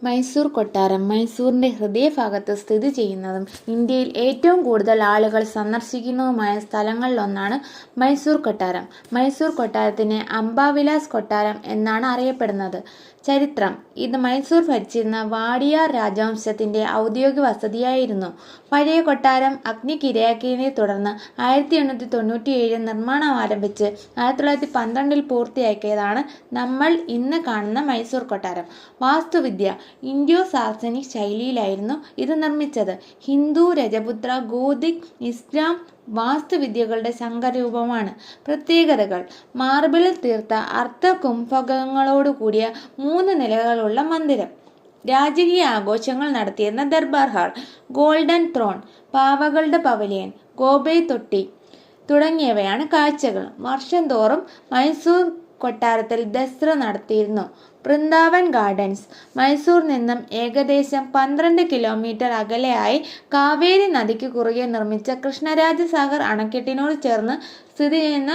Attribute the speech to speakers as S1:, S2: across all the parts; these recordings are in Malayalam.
S1: മൈസൂർ കൊട്ടാരം മൈസൂറിൻ്റെ ഹൃദയഭാഗത്ത് സ്ഥിതി ചെയ്യുന്നതും ഇന്ത്യയിൽ ഏറ്റവും കൂടുതൽ ആളുകൾ സന്ദർശിക്കുന്നതുമായ സ്ഥലങ്ങളിലൊന്നാണ് മൈസൂർ കൊട്ടാരം. മൈസൂർ കൊട്ടാരത്തിനെ അംബാവിലാസ് കൊട്ടാരം എന്നാണ് അറിയപ്പെടുന്നത്. ചരിത്രം: ഇത് മൈസൂർ ഭരിച്ചിരുന്ന വാഡിയാർ രാജവംശത്തിൻ്റെ ഔദ്യോഗിക വസതിയായിരുന്നു. പഴയ കൊട്ടാരം അഗ്നിക്കിരയാക്കിയതിനെ തുടർന്ന് 1897 നിർമ്മാണം ആരംഭിച്ച് 1912 പൂർത്തിയാക്കിയതാണ് നമ്മൾ ഇന്ന് കാണുന്ന മൈസൂർ കൊട്ടാരം. വാസ്തുവിദ്യ: ഇൻഡോ സാക്സണിക് ശൈലിയിലായിരുന്നു ഇത് നിർമ്മിച്ചത്. ഹിന്ദു, രജപുത്ര, ഗോതിക്, ഇസ്ലാം വാസ്തുവിദ്യകളുടെ സങ്കരരൂപമാണ്. പ്രത്യേകതകൾ: മാർബിളിൽ തീർത്ത അർദ്ധകുംഭകങ്ങളോടുകൂടിയ 3 നിലകളുള്ള മന്ദിരം, രാജകീയ ആഘോഷങ്ങൾ നടത്തിയിരുന്ന ദർബാർ ഹാൾ, ഗോൾഡൻ ത്രോൺ, പാവകളുടെ പവലിയൻ, ഗോബൈ തൊട്ടി തുടങ്ങിയവയാണ് കാഴ്ചകൾ. വർഷം തോറും മൈസൂർ കൊട്ടാരത്തിൽ ദസറ നടത്തിയിരുന്നു. വൃന്ദാവൻ ഗാർഡൻസ്: മൈസൂർ നിന്നും ഏകദേശം 12 കിലോമീറ്റർ അകലെയായി കാവേരി നദിക്ക് കുറുകെ നിർമ്മിച്ച കൃഷ്ണരാജസാഗർ അണക്കെട്ടിനോട് ചേർന്ന് സ്ഥിതി ചെയ്യുന്ന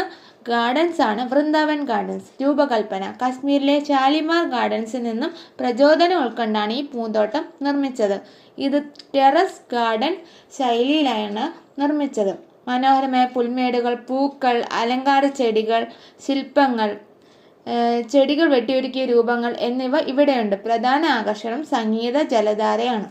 S1: ഗാർഡൻസ് ആണ് വൃന്ദാവൻ ഗാർഡൻസ്. രൂപകൽപ്പന: കശ്മീരിലെ ഷാലിമാർ ഗാർഡൻസിൽ നിന്നും പ്രചോദനം ഉൾക്കൊണ്ടാണ് ഈ പൂന്തോട്ടം നിർമ്മിച്ചത്. ഇത് ടെറസ് ഗാർഡൻ ശൈലിയിലാണ് നിർമ്മിച്ചത്. മനോഹരമായ പുൽമേടുകൾ, പൂക്കൾ, അലങ്കാര ചെടികൾ, ശില്പങ്ങൾ, ചെടികൾ വെട്ടിയൊരുക്കിയ രൂപങ്ങൾ എന്നിവ ഇവിടെയുണ്ട്. പ്രധാന ആകർഷണം സംഗീത ജലധാരയാണ്.